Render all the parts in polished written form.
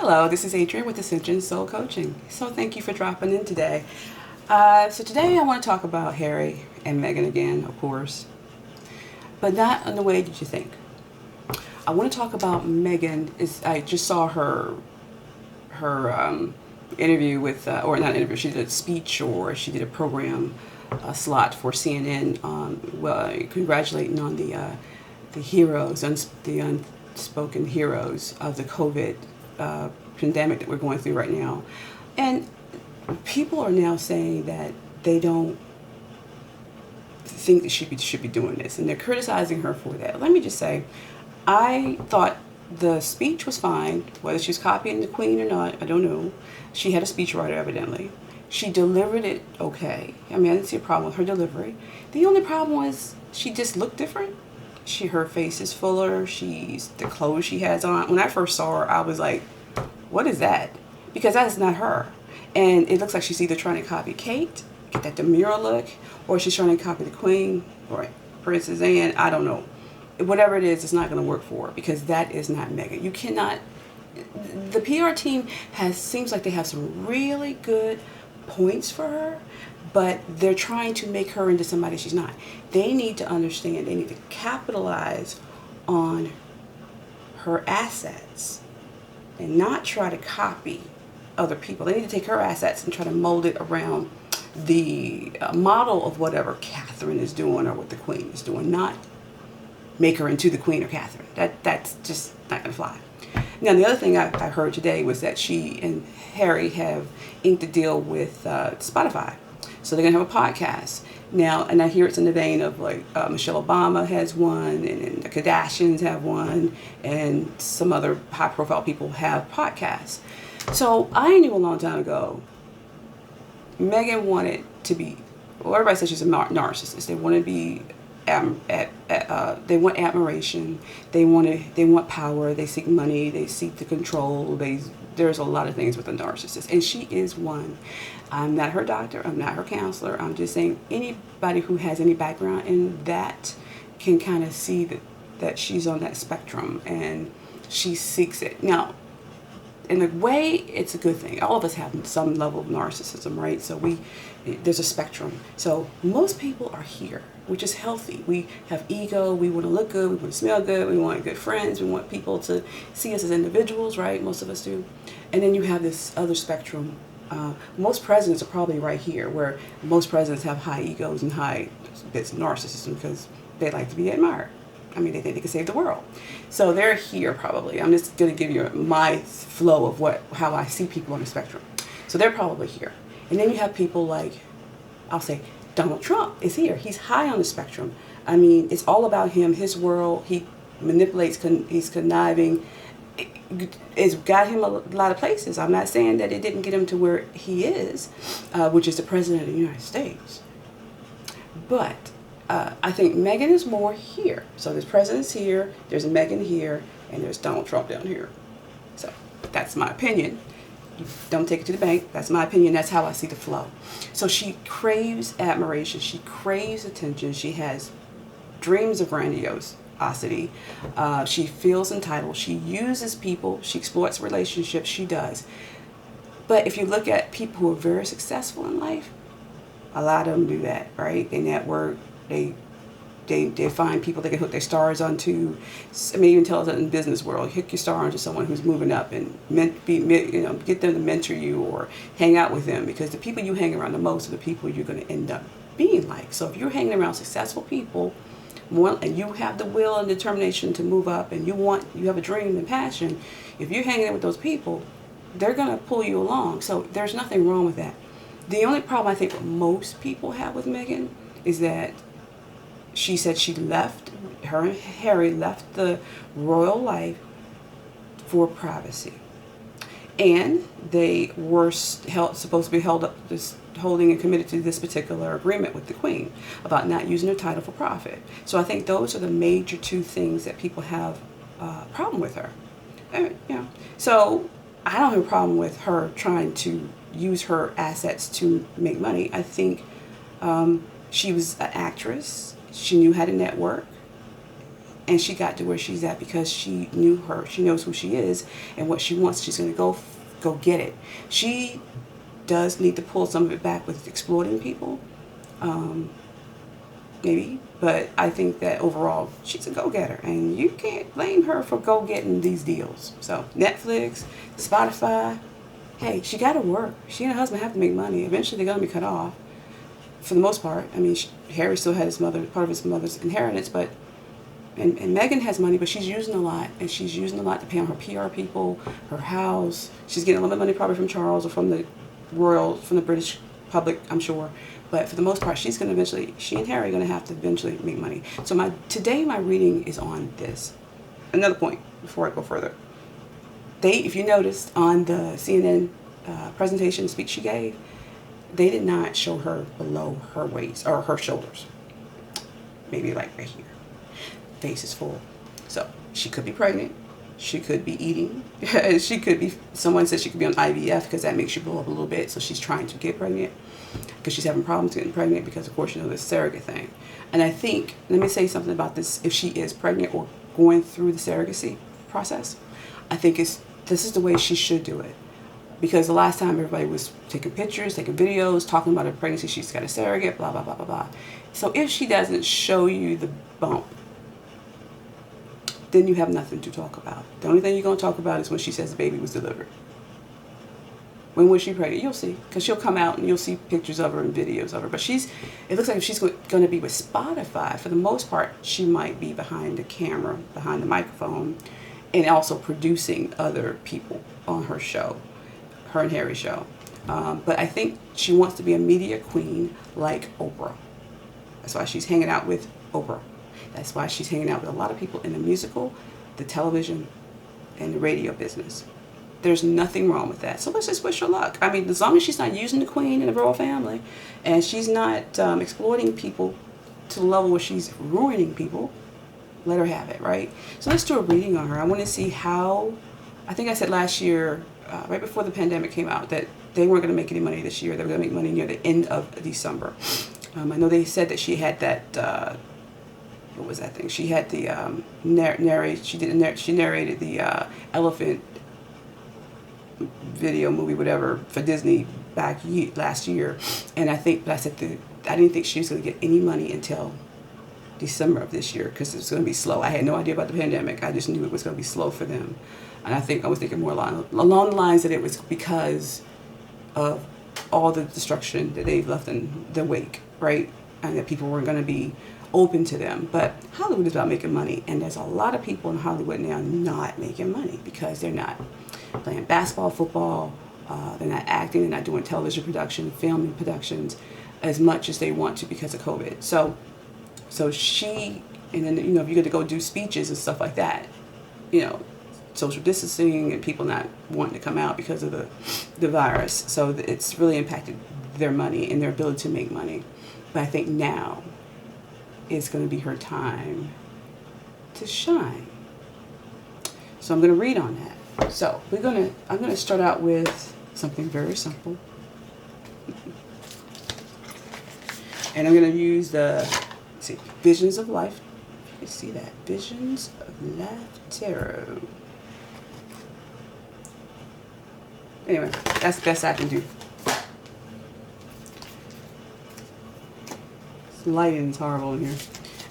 Hello, this is Adrienne with Ascension Soul Coaching. So thank you for dropping in today. So today I want to talk about Harry and Meghan again, of course, but not in the way that you think. I want to talk about Meghan. I just saw her interview with, or not interview, she did a speech or she did a program slot for CNN, congratulating on the heroes, the unspoken heroes of the COVID pandemic that we're going through right now. And people are now saying that they don't think that she should be doing this, and they're criticizing her for that. Let me just say, I thought the speech was fine, whether she was copying the Queen or not, I don't know. She had a speechwriter, evidently. She delivered it okay. I mean, I didn't see a problem with her delivery. The only problem was she just looked different. Her face is fuller. The clothes she has on. When I first saw her, I was like, what is that? Because that is not her. And it looks like she's either trying to copy Kate, get that demure look, or she's trying to copy the Queen or Princess Anne. I don't know. Whatever it is, it's not going to work for her because that is not Meghan. You cannot. The PR team seems like they have some really good points for her, but they're trying to make her into somebody she's not. They need to understand. They need to capitalize on her assets and not try to copy other people. They need to take her assets and try to mold it around the model of whatever Catherine is doing or what the Queen is doing, not make her into the Queen or Catherine. That's just not going to fly. Now, the other thing I heard today was that she and Harry have inked a deal with Spotify. So they're going to have a podcast. Now, and I hear it's in the vein of like Michelle Obama has one, and the Kardashians have one, and some other high-profile people have podcasts. So I knew a long time ago, Meghan wanted to be, well, everybody says she's a narcissist. They want to be, they want admiration, they want power, they seek money, they seek the control, there's a lot of things with a narcissist, and she is one. I'm not her doctor, I'm not her counselor, I'm just saying anybody who has any background in that can kind of see that she's on that spectrum, and she seeks it. Now, in a way, it's a good thing. All of us have some level of narcissism, right? So there's a spectrum. So most people are here, which is healthy. We have ego, we want to look good, we want to smell good, we want good friends, we want people to see us as individuals, right? Most of us do. And then you have this other spectrum. Most presidents are probably right here, where most presidents have high egos and high bits of narcissism because they like to be admired. I mean, they think they can save the world. So they're here probably. I'm just going to give you my flow of how I see people on the spectrum. So they're probably here. And then you have people like, I'll say, Donald Trump is here. He's high on the spectrum. I mean, it's all about him, his world. He manipulates, he's conniving. It's got him a lot of places. I'm not saying that it didn't get him to where he is, which is the president of the United States. But I think Meghan is more here. So there's presidents here, there's Meghan here, and there's Donald Trump down here. So that's my opinion. Don't take it to the bank. That's my opinion. That's how I see the flow. So she craves admiration. She craves attention. She has dreams of grandiosity. She feels entitled. She uses people. She exploits relationships. She does. But if you look at people who are very successful in life, a lot of them do that, right? They network. They find people they can hook their stars onto. I mean, even tell us that in the business world, hook your star onto someone who's moving up and get them to mentor you or hang out with them, because the people you hang around the most are the people you're going to end up being like. So if you're hanging around successful people, and you have the will and determination to move up, and you have a dream and passion, if you're hanging out with those people, they're going to pull you along. So there's nothing wrong with that. The only problem I think what most people have with Meghan is that she said her and Harry left the royal life for privacy. And they were supposed to be holding and committed to this particular agreement with the Queen about not using her title for profit. So I think those are the major two things that people have a problem with her. So I don't have a problem with her trying to use her assets to make money. I think she was an actress. She knew how to network. And she got to where she's at because she knew her. She knows who she is and what she wants. She's going to go get it. She does need to pull some of it back with exploiting people. Maybe. But I think that overall, she's a go-getter. And you can't blame her for go-getting these deals. So Netflix, Spotify. Hey, she got to work. She and her husband have to make money. Eventually, they're going to be cut off. For the most part. I mean, Harry still had part of his mother's inheritance, but and Meghan has money, but she's using a lot, and she's using a lot to pay on her PR people, her house. She's getting a little bit of money probably from Charles or from the British public, I'm sure. But for the most part, she and Harry are going to have to eventually make money. So today my reading is on this. Another point before I go further. If you noticed on the CNN presentation speech she gave, they did not show her below her waist or her shoulders. Maybe like right here. Face is full. So she could be pregnant. She could be eating. Someone said she could be on IVF because that makes you blow up a little bit. So she's trying to get pregnant because she's having problems getting pregnant because, of course, this surrogate thing. And I think, let me say something about this. If she is pregnant or going through the surrogacy process, I think this is the way she should do it. Because the last time everybody was taking pictures, taking videos, talking about her pregnancy, she's got a surrogate, blah, blah, blah, blah, blah. So if she doesn't show you the bump, then you have nothing to talk about. The only thing you're going to talk about is when she says the baby was delivered. When was she pregnant? You'll see. Because she'll come out and you'll see pictures of her and videos of her. But it looks like if she's going to be with Spotify, for the most part, she might be behind the camera, behind the microphone, and also producing other people on her show, her and Harry's show. But I think she wants to be a media queen like Oprah. That's why she's hanging out with Oprah. That's why she's hanging out with a lot of people in the musical, the television, and the radio business. There's nothing wrong with that. So let's just wish her luck. I mean, as long as she's not using the queen and the royal family, and she's not exploiting people to the level where she's ruining people, let her have it, right? So let's do a reading on her. I want to see how, I think I said last year, right before the pandemic came out, that they weren't going to make any money this year. They were going to make money near the end of December. I know they said that she had that, what was that thing? She had the she narrated the elephant video movie, whatever, for Disney back last year. And I think, I didn't think she was going to get any money until December of this year because it was going to be slow. I had no idea about the pandemic. I just knew it was going to be slow for them. And I think I was thinking more along the lines that it was because of all the destruction that they've left in the wake, right? And that people weren't going to be open to them. But Hollywood is about making money, and there's a lot of people in Hollywood now not making money because they're not playing basketball, football, they're not acting, they're not doing television production, filming productions as much as they want to because of COVID. So she, and then, if you're going to go do speeches and stuff like that, social distancing and people not wanting to come out because of the virus. So it's really impacted their money and their ability to make money. But I think now is going to be her time to shine. So I'm going to read on that. So I'm going to start out with something very simple. And I'm going to use Visions of Life. You see that? Visions of Life Tarot. Anyway, that's the best I can do. This lighting is horrible in here.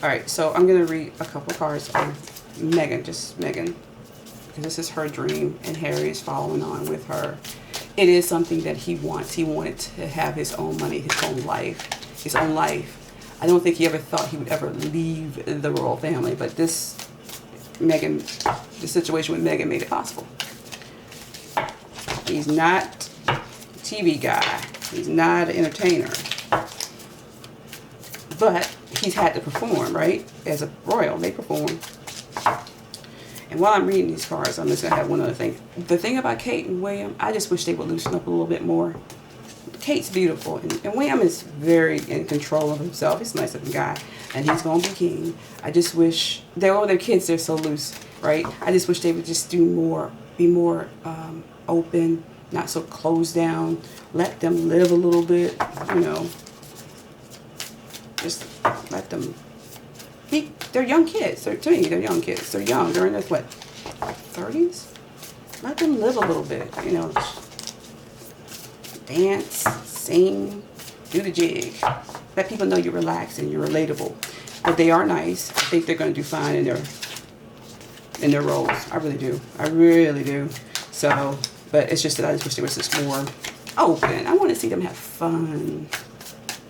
Alright, so I'm going to read a couple cards on Meghan, just Meghan. Because this is her dream, and Harry is following on with her. It is something that he wants. He wanted to have his own money, his own life. I don't think he ever thought he would ever leave the royal family, but the situation with Meghan made it possible. He's not a TV guy. He's not an entertainer. But he's had to perform, right? As a royal, they perform. And while I'm reading these cards, I'm just going to have one other thing. The thing about Kate and William, I just wish they would loosen up a little bit more. Kate's beautiful, and William is very in control of himself. He's a nice looking guy, and he's going to be king. I just wish, their kids, they're so loose, right? I just wish they would just do more, be more open, not so closed down. Let them live a little bit, just let them be they're young kids. To me, they're young kids. They're young. They're in their, what, 30s? Let them live a little bit, you know. Dance, sing, do the jig. Let people know you're relaxed and you're relatable. But they are nice. I think they're going to do fine in their roles. I really do. I really do. So, but it's just that I just wish there was just more open. I want to see them have fun.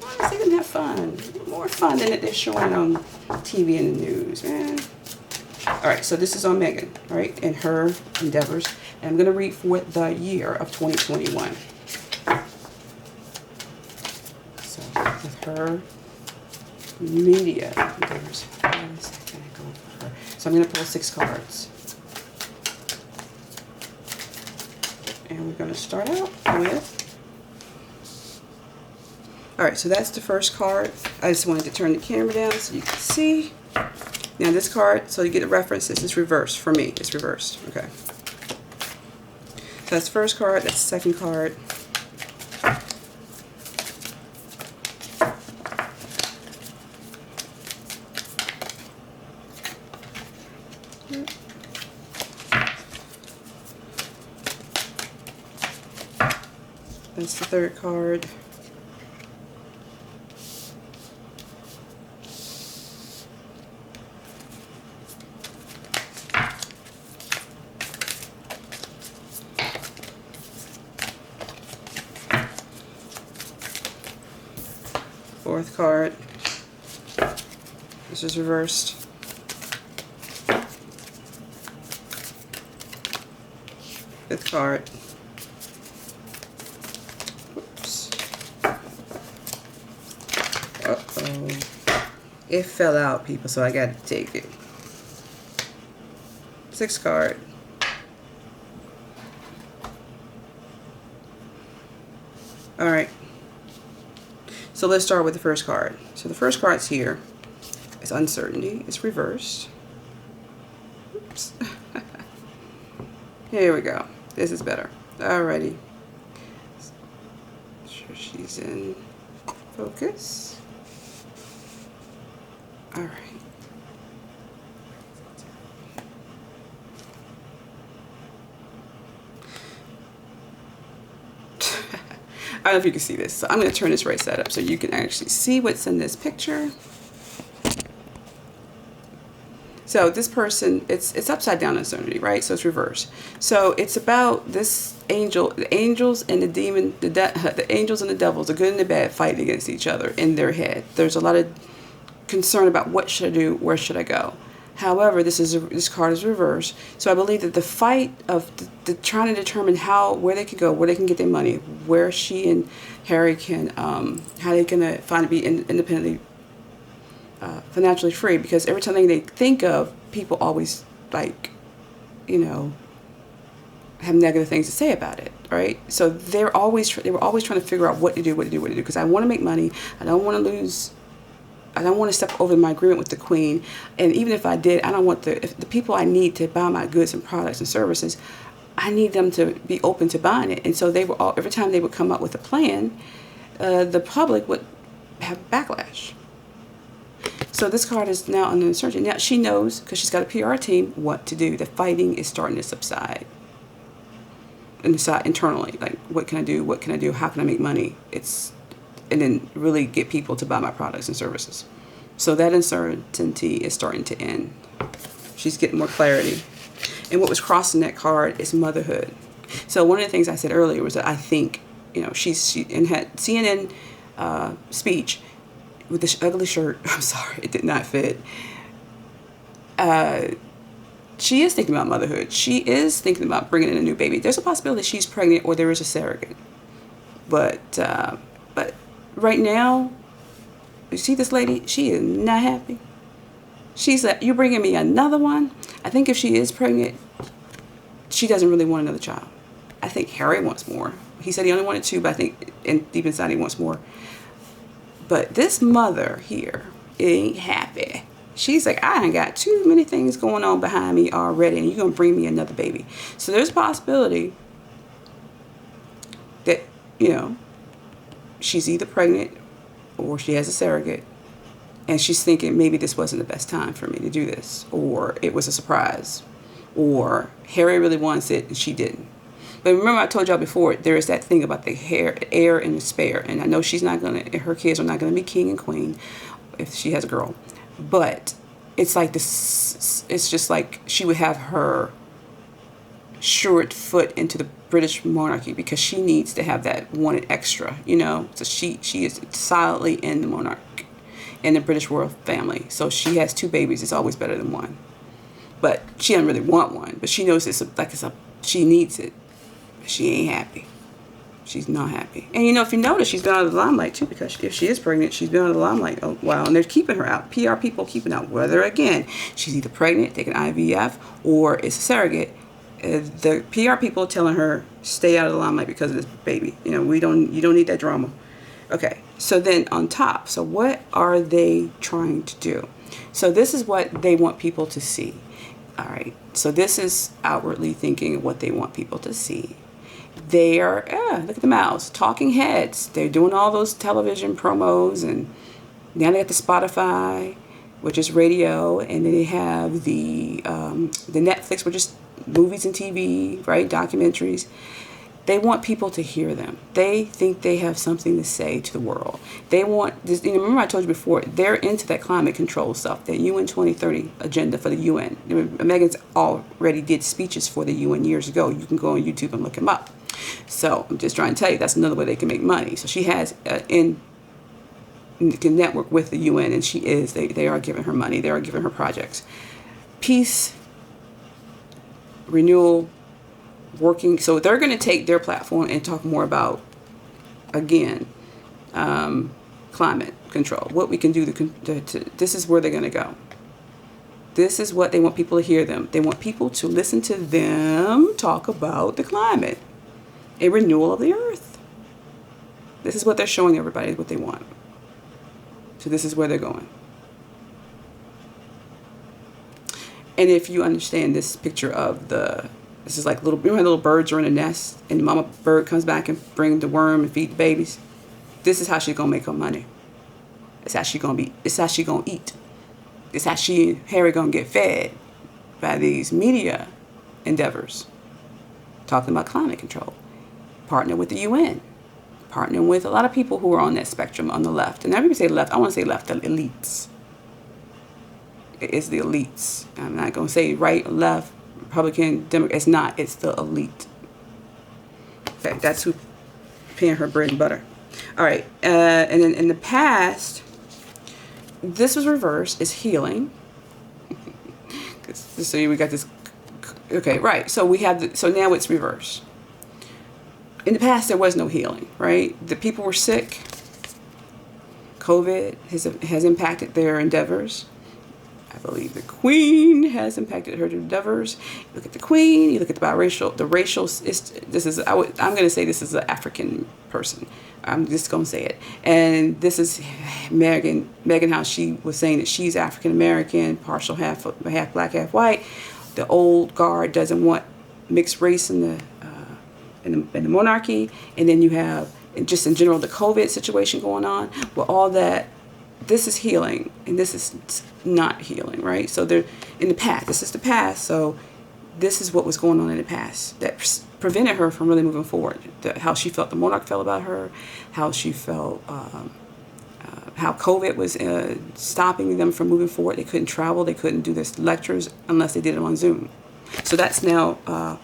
I want to see them have fun. More fun than that they're showing on TV and the news, man. All right, so this is on Meghan, right, and her endeavors. And I'm going to read for the year of 2021. So with her media endeavors. So I'm going to pull 6 cards. And we're going to start out with... All right, so that's the first card. I just wanted to turn the camera down so you can see. Now this card, so you get a reference, this is reversed for me. It's reversed, okay. So that's the first card, that's the second card. That's the third card. Fourth card. This is reversed. Fifth card. Whoops. Uh-oh. It fell out, people, so I got to take it. Sixth card. All right. So let's start with the first card. So the first card's here. It's uncertainty. It's reversed. Oops. Here we go. This is better. Alrighty. Sure she's in focus. Alright. I don't know if you can see this. So I'm going to turn this right side up so you can actually see what's in this picture. So this person, it's upside down uncertainty, right? So it's reversed. So it's about this angel, the angels and the demon, the angels and the devils, the good and the bad, fighting against each other in their head. There's a lot of concern about what should I do, where should I go. However, this card is reversed. So I believe that the fight of the trying to determine where they can go, where they can get their money, where she and Harry can, how they can find to be independently, financially free. Because every time they think of, people always have negative things to say about it, right? So they were always trying to figure out what to do. Because I want to make money. I don't want to lose. I don't want to step over my agreement with the Queen, and even if I did, I don't want the people I need to buy my goods and products and services, I need them to be open to buying it. And so they were every time they would come up with a plan, the public would have backlash. So this card is now under uncertainty. Now she knows, because she's got a PR team, what to do. The fighting is starting to subside. And decide internally, like, what can I do? What can I do? How can I make money? And then really get people to buy my products and services. So that uncertainty is starting to end. She's getting more clarity. And what was crossing that card is motherhood. So one of the things I said earlier was that I think, she had CNN speech with this ugly shirt. I'm sorry, it did not fit. She is thinking about motherhood. She is thinking about bringing in a new baby. There's a possibility she's pregnant or there is a surrogate. But right now, you see this lady? She is not happy. She's like, you're bringing me another one? I think if she is pregnant, she doesn't really want another child. I think Harry wants more. He said he only wanted 2, but I think deep inside he wants more. But this mother here ain't happy. She's like, I ain't got too many things going on behind me already, and you're going to bring me another baby. So there's a possibility that, she's either pregnant or she has a surrogate, And she's thinking, maybe this wasn't the best time for me to do this, or it was a surprise, or Harry really wants it and she didn't. But remember, I told y'all before, there is that thing about the heir and the spare. And I know her kids are not gonna be king and queen if she has a girl. But it's like this. It's just like she would have her short foot into the British monarchy because she needs to have that wanted extra, So she is silently in the monarch, in the British royal family. So she has 2 babies. It's always better than one. But she doesn't really want one. But she knows she needs it. But she ain't happy. She's not happy. And if you notice, she's been out of the limelight too, because if she is pregnant, she's been out of the limelight a while, and they're keeping her out. PR people keeping out, whether again she's either pregnant, taking IVF, or it's a surrogate. The PR people are telling her stay out of the limelight because of this baby. You don't need that drama. Okay. So then on top, so what are they trying to do? So this is what they want people to see. All right. So this is outwardly thinking of what they want people to see. They are, look at the mouths, talking heads. They're doing all those television promos, and now they got the Spotify, which is radio, and then they have the Netflix, which is movies and TV, right? Documentaries. They want people to hear them. They think they have something to say to the world. They want this. Remember I told you before, they're into that climate control stuff, that UN 2030 agenda for the UN. Meghan's already did speeches for the UN years ago. You can go on YouTube and look them up. So I'm just trying to tell you, that's another way they can make money. So she has can network with the UN, and they are giving her money. They are giving her projects. Peace, renewal, working. So they're going to take their platform and talk more about, again, climate control. What we can do this is where they're going to go. This is what they want people to hear them. They want people to listen to them talk about the climate. A renewal of the earth. This is what they're showing everybody, what they want. So this is where they're going. And if you understand this picture of this is like little birds are in a nest, and mama bird comes back and bring the worm and feed the babies. This is how she's gonna make her money. It's how she's gonna eat. It's how she and Harry gonna get fed by these media endeavors. Talking about climate control. Partner with the UN, partnering with a lot of people who are on that spectrum on the left. And everybody say left, I want to say left, the elites. It's the elites. I'm not going to say right, left, Republican, Democrat. It's not. It's the elite. Okay, that's who paying her bread and butter. All right, and then in the past, this was reversed. It's healing. So we got this. Okay, right. So so now it's reversed. In the past, there was no healing, right? The people were sick. COVID has impacted their endeavors. I believe the Queen has impacted her endeavors. You look at the Queen. You look at the biracial, the racial. I'm going to say this is an African person. I'm just going to say it. And this is Meghan, how she was saying that she's African American, partial half black, half white. The old guard doesn't want mixed race in the monarchy, and then you have, just in general, the COVID situation going on. Well, all that, this is healing, and this is not healing, right? So they're in the past. This is the past. So this is what was going on in the past that prevented her from really moving forward. How she felt the monarch felt about her, how she felt, how COVID was stopping them from moving forward. They couldn't travel. They couldn't do this lectures unless they did it on Zoom. So that's now.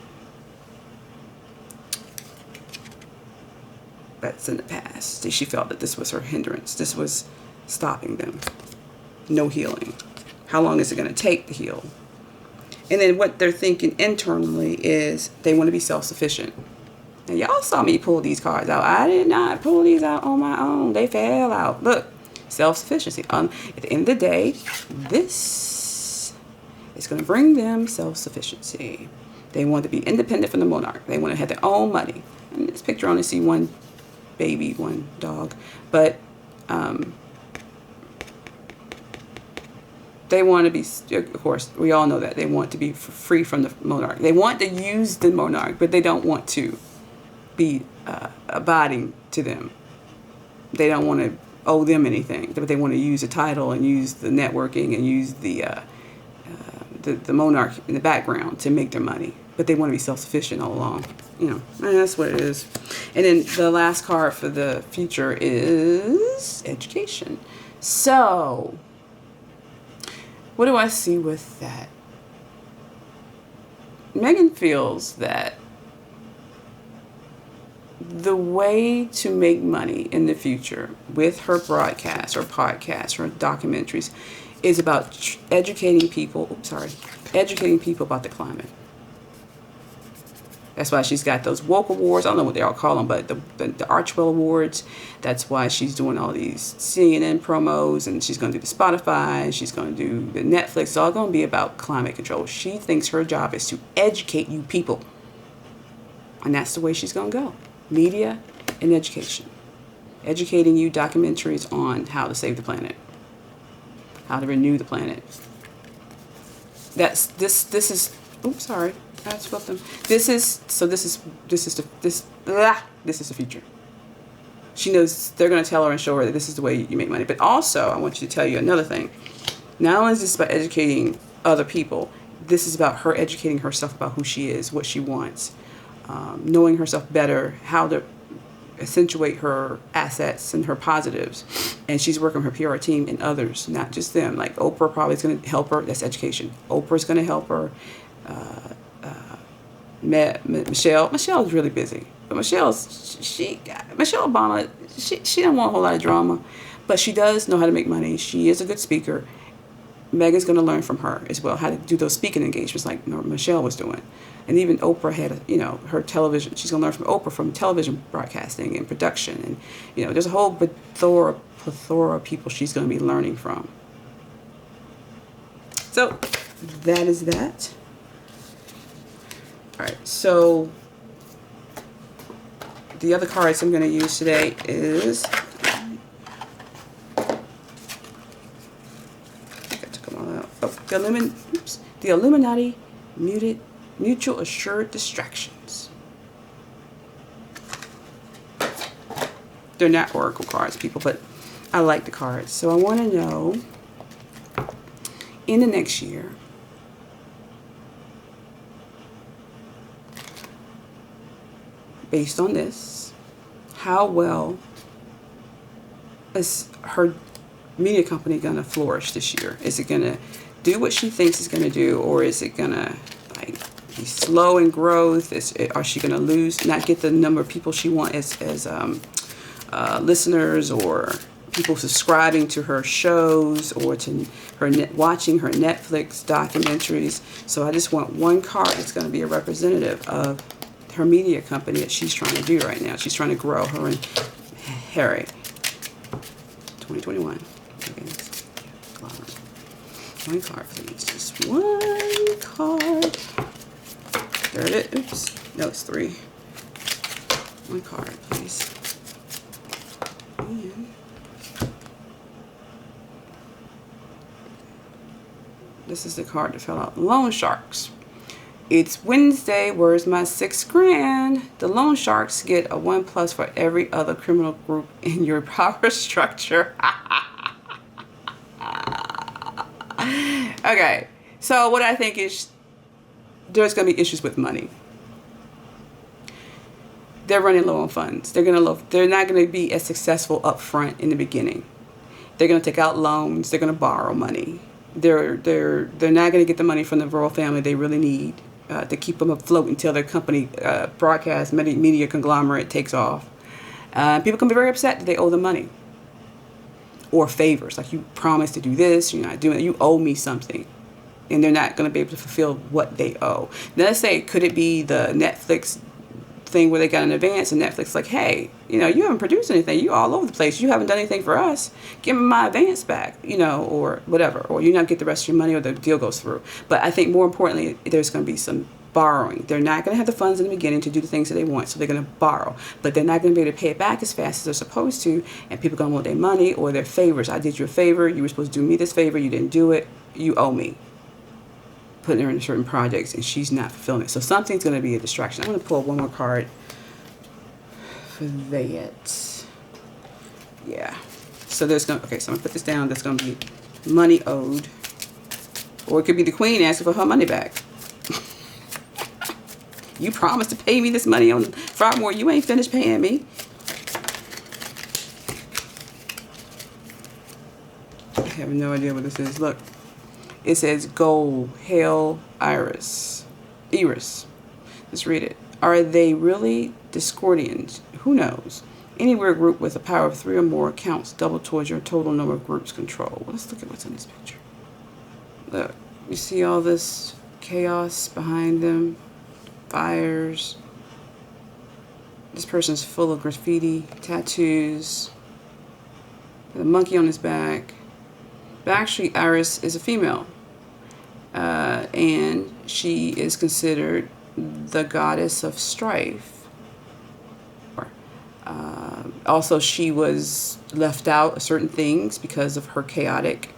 That's in the past. She felt that this was her hindrance. This was stopping them. No healing. How long is it going to take to heal? And then what they're thinking internally is they want to be self-sufficient. And y'all saw me pull these cards out. I did not pull these out on my own. They fell out. Look, self-sufficiency. At the end of the day, this is going to bring them self-sufficiency. They want to be independent from the monarch. They want to have their own money. In this picture, I only see one baby, one dog, but they want to be, of course, we all know that they want to be free from the monarch. They want to use the monarch, but they don't want to be abiding to them. They don't want to owe them anything, but they want to use the title and use the networking and use the monarch in the background to make their money. But they want to be self-sufficient all along. You know, and that's what it is. And then the last card for the future is education. So, what do I see with that? Meghan feels that the way to make money in the future with her broadcasts or podcasts or documentaries is about educating people, educating people about the climate. That's why she's got those woke awards. I don't know what they all call them, but the Archwell Awards. That's why she's doing all these CNN promos, and she's going to do the Spotify, she's going to do the Netflix. It's all going to be about climate control. She thinks her job is to educate you people. And that's the way she's going to go. Media and education. Educating you, documentaries on how to save the planet. How to renew the planet. This is, oops, sorry. That's what them. This is the future. She knows they're going to tell her and show her that this is the way you make money. But also, I want you to tell you another thing. Not only is this about educating other people, this is about her educating herself about who she is, what she wants, knowing herself better, how to accentuate her assets and her positives. And she's working with her PR team and others, not just them. Like Oprah probably is going to help her. That's education. Oprah's going to help her. Michelle is really busy, but Michelle Obama, she don't want a whole lot of drama, but she does know how to make money. She is a good speaker. Meghan's going to learn from her as well how to do those speaking engagements like Michelle was doing. And even Oprah had, her television. She's going to learn from Oprah from television broadcasting and production. And, there's a whole plethora of people she's going to be learning from. So that is that. All right, so the other cards I'm going to use today is, I took them all out. Oh, the Illuminati Mutual Assured Distractions. They're not oracle cards, people, but I like the cards. So I want to know, in the next year, based on this, how well is her media company going to flourish this year? Is it going to do what she thinks it's going to do, or is it going to be slow in growth? Are she going to not get the number of people she wants as listeners, or people subscribing to her shows, or to her watching her Netflix documentaries? So I just want one card that's going to be a representative of her media company that she's trying to do right now. She's trying to grow, her and Harry. 2021. One card, please. Just one card. There it is. Oops. No, it's 3. One card, please. And this is the card that fell out. Loan Sharks. It's Wednesday. Where's my $6,000? The loan sharks get a 1+ for every other criminal group in your power structure. Okay, so what I think is there's going to be issues with money. They're running low on funds. They're not going to be as successful up front in the beginning. They're going to take out loans. They're going to borrow money. They're not going to get the money from the royal family they really need to keep them afloat until their company, broadcast media conglomerate, takes off. People can be very upset that they owe them money or favors, like you promised to do this, you're not doing it, you owe me something, and they're not going to be able to fulfill what they owe. Now let's say, could it be the Netflix thing where they got an advance and Netflix like, hey, you haven't produced anything, you all over the place, you haven't done anything for us, give me my advance back, or whatever, or you not get the rest of your money, or the deal goes through. But I think more importantly, there's going to be some borrowing. They're not going to have the funds in the beginning to do the things that they want, so they're going to borrow, but they're not going to be able to pay it back as fast as they're supposed to, and people are going to want their money or their favors. I did you a favor, you were supposed to do me this favor, you didn't do it, you owe me. Putting her in certain projects and she's not fulfilling it. So something's going to be a distraction. I'm going to pull one more card for that. Yeah. So there's going to, okay, so I'm going to put this down. There's going to be money owed. Or it could be the queen asking for her money back. You promised to pay me this money on Frogmore. You ain't finished paying me. I have no idea what this is. Look. It says gold, hail, iris. Let's read it. Are they really Discordians? Who knows? Anywhere group with a power of 3 or more counts double towards your total number of groups control. Let's look at what's in this picture. Look, you see all this chaos behind them? Fires. This person's full of graffiti, tattoos, with a monkey on his back. But actually, Iris is a female. And she is considered the goddess of strife. Also, she was left out of certain things because of her chaotic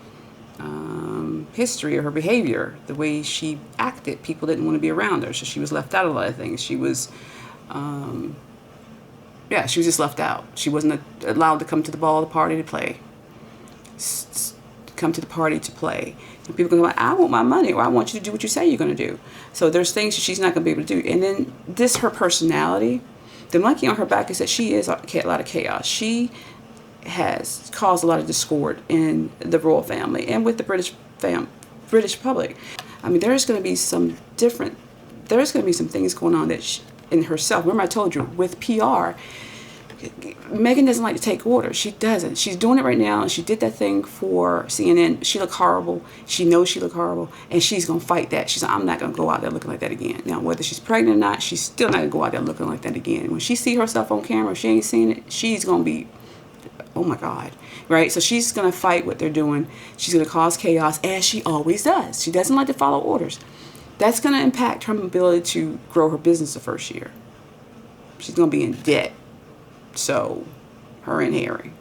history or her behavior, the way she acted. People didn't want to be around her, so she was left out of a lot of things. She was, she was just left out. She wasn't allowed to come to the ball, the party to play. Come to the party to play. And people can go, I want my money, or I want you to do what you say you're going to do. So there's things that she's not going to be able to do. And then her personality, the monkey on her back is that she is a lot of chaos. She has caused a lot of discord in the royal family and with the British public. I mean, there's going to be some things going on that in herself. Remember I told you, with PR, Meghan doesn't like to take orders. She doesn't. She's doing it right now, and she did that thing for CNN. She looked horrible. She knows she looked horrible, and she's going to fight that. She's like, I'm not going to go out there looking like that again. Now, whether she's pregnant or not, she's still not going to go out there looking like that again. When she see herself on camera, if she ain't seen it, she's going to be, oh my God, right? So she's going to fight what they're doing. She's going to cause chaos, as she always does. She doesn't like to follow orders. That's going to impact her ability to grow her business the first year. She's going to be in debt. So, her and Harry.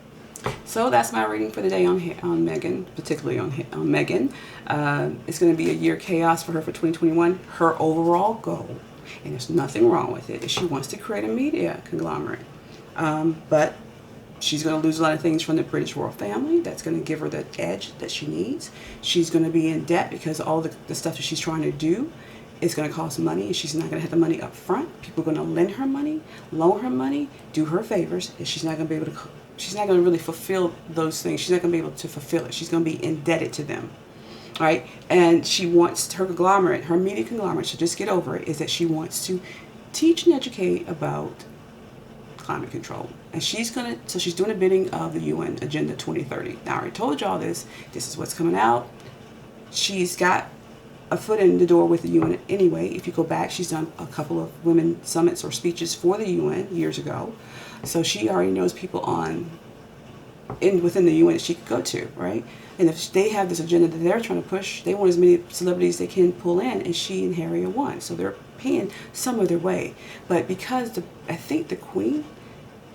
So that's my reading for the day on Meghan, particularly on Meghan. It's going to be a year of chaos for her for 2021. Her overall goal, and there's nothing wrong with it, is she wants to create a media conglomerate. But she's going to lose a lot of things from the British royal family. That's going to give her the edge that she needs. She's going to be in debt because all the stuff that she's trying to do is going to cost money, and she's not going to have the money up front. People are going to lend her money, loan her money, do her favors, and she's not going to be able to. She's not going to really fulfill those things. She's not going to be able to fulfill it. She's going to be indebted to them, right? And she wants her conglomerate, her media conglomerate. So just get over it. Is that she wants to teach and educate about climate control, and she's going to. So she's doing a bidding of the UN Agenda 2030. Now I already told y'all this. This is what's coming out. She's got a foot in the door with the UN anyway. If you go back, she's done a couple of women summits or speeches for the UN years ago. So she already knows people within the UN that she could go to, right? And if they have this agenda that they're trying to push, they want as many celebrities they can pull in, and she and Harry are one. So they're paying some of their way. But because I think the Queen,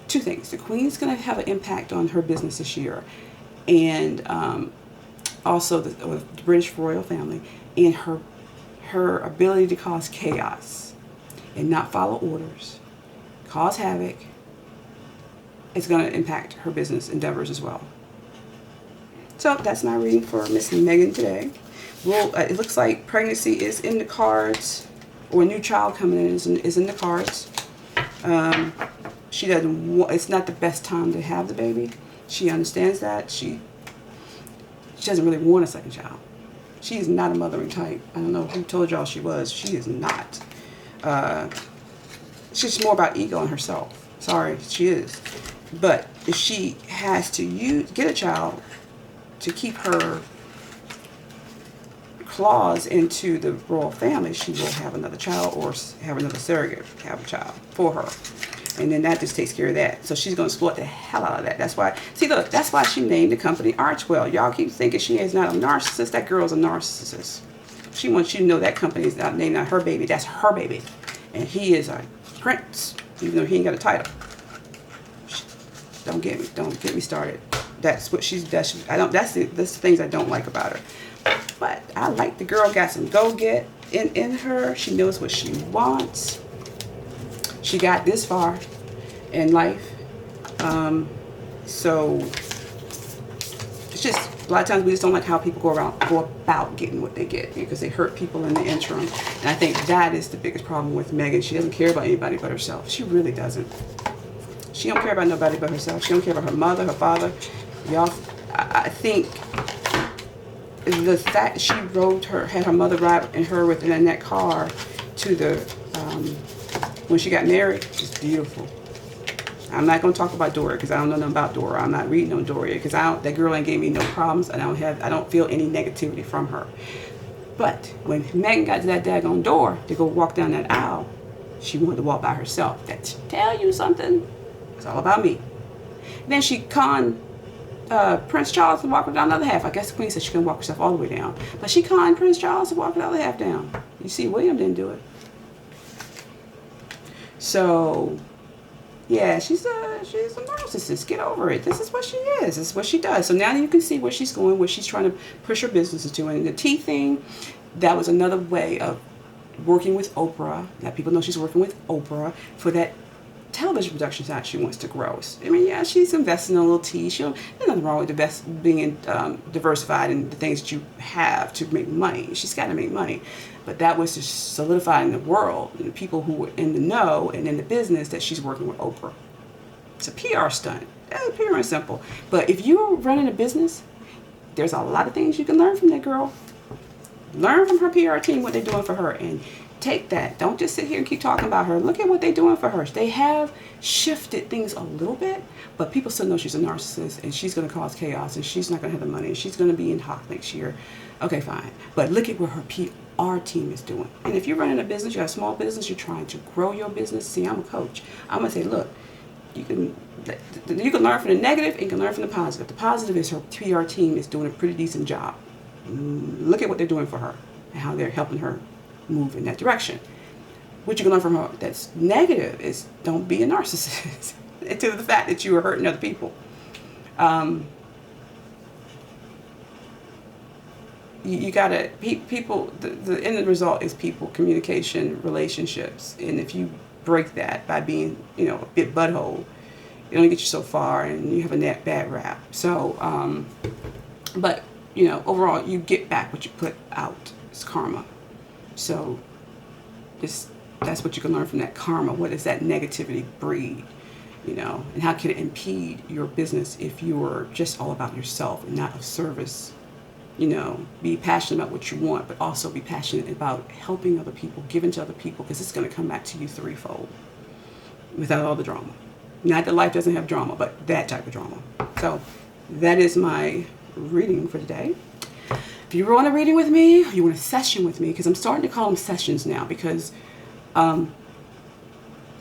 two things. The Queen's going to have an impact on her business this year, and also the British royal family, and her ability to cause chaos and not follow orders, cause havoc, is going to impact her business endeavors as well. So that's my reading for Miss Meghan today. Well, it looks like pregnancy is in the cards, or a new child coming in is in the cards. She doesn't want, it's not the best time to have the baby. She understands that. She doesn't really want a second child. She is not a mothering type. I don't know who told y'all she was. She is not. She's more about ego and herself. Sorry, she is. But if she has to get a child to keep her claws into the royal family, she will have another child or have another surrogate have a child for her. And then that just takes care of that. So she's going to exploit the hell out of that. That's why, see, look, that's why she named the company Archwell. Y'all keep thinking she is not a narcissist. That girl's a narcissist. She wants you to know that company is not named after her baby. That's her baby. And he is a prince, even though he ain't got a title. Don't get me started. That's what that's the things I don't like about her. But I like the girl got some go-get in her. She knows what she wants. She got this far in life. So It's just a lot of times we just don't like how people go about getting what they get because they hurt people in the interim. And I think that is the biggest problem with Meghan. She doesn't care about anybody but herself. She really doesn't. She don't care about nobody but herself. She don't care about her mother, her father. Y'all, I think the fact she had her mother ride and her within that car to the, when she got married, is beautiful. I'm not going to talk about Dora because I don't know nothing about Dora. I'm not reading on Dora because that girl ain't gave me no problems. I don't feel any negativity from her. But when Meghan got to that daggone door to go walk down that aisle, she wanted to walk by herself. That should tell you something. It's all about me. Then she conned Prince Charles to walk her down the other half. I guess the Queen said she couldn't walk herself all the way down. But she conned Prince Charles to walk the other half down. You see, William didn't do it. So, yeah, she's a narcissist. Get over it. This is what she is. This is what she does. So now you can see where she's going, where she's trying to push her business into. And the tea thing, that was another way of working with Oprah. Now people know she's working with Oprah for that television production side she wants to grow. I mean, yeah, she's investing in a little tea. There's nothing wrong with being diversified in the things that you have to make money. She's got to make money. But that was to solidify in the world, and the people who were in the know and in the business, that she's working with Oprah. It's a PR stunt. It's pure and simple. But if you're running a business, there's a lot of things you can learn from that girl. Learn from her PR team what they're doing for her, and take that. Don't just sit here and keep talking about her. Look at what they're doing for her. They have shifted things a little bit, but people still know she's a narcissist, and she's going to cause chaos, and she's not going to have the money, and she's going to be in hock next year. Okay, fine. But look at what her PR team is doing. And if you're running a business, you have a small business, you're trying to grow your business. See, I'm a coach. I'm going to say, look, you can learn from the negative and you can learn from the positive. The positive is her PR team is doing a pretty decent job. Look at what they're doing for her and how they're helping her move in that direction. What you can learn from her that's negative is don't be a narcissist. To the fact that you are hurting other people. You gotta, people, the end result is people, communication, relationships. And if you break that by being, a bit butthole, it only gets you so far and you have a bad rap. So, but, overall, you get back what you put out. It's karma. So, that's what you can learn from that karma. What does that negativity breed? And how can it impede your business if you're just all about yourself and not of service? Be passionate about what you want, but also be passionate about helping other people, giving to other people, because it's going to come back to you threefold without all the drama. Not that life doesn't have drama, but that type of drama. So that is my reading for today. If you want a reading with me, or you want a session with me, because I'm starting to call them sessions now, because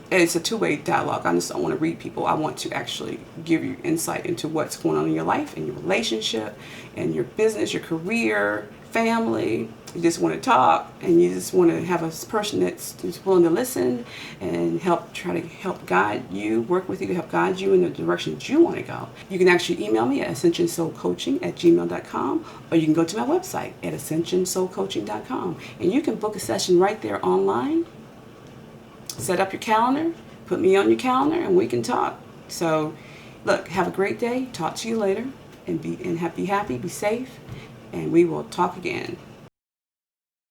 it's a two-way dialogue. I just don't want to read people. I want to actually give you insight into what's going on in your life, and your relationship, and your business, your career, family. You just want to talk, and you just want to have a person that's willing to listen and try to help guide you, work with you to help guide you in the direction that you want to go. You can actually email me at ascensionsoulcoaching@gmail.com, or you can go to my website at ascensionsoulcoaching.com, and you can book a session right there online. Set up your calendar, put me on your calendar, and we can talk. So, look, have a great day. Talk to you later, and be happy, be safe, and we will talk again.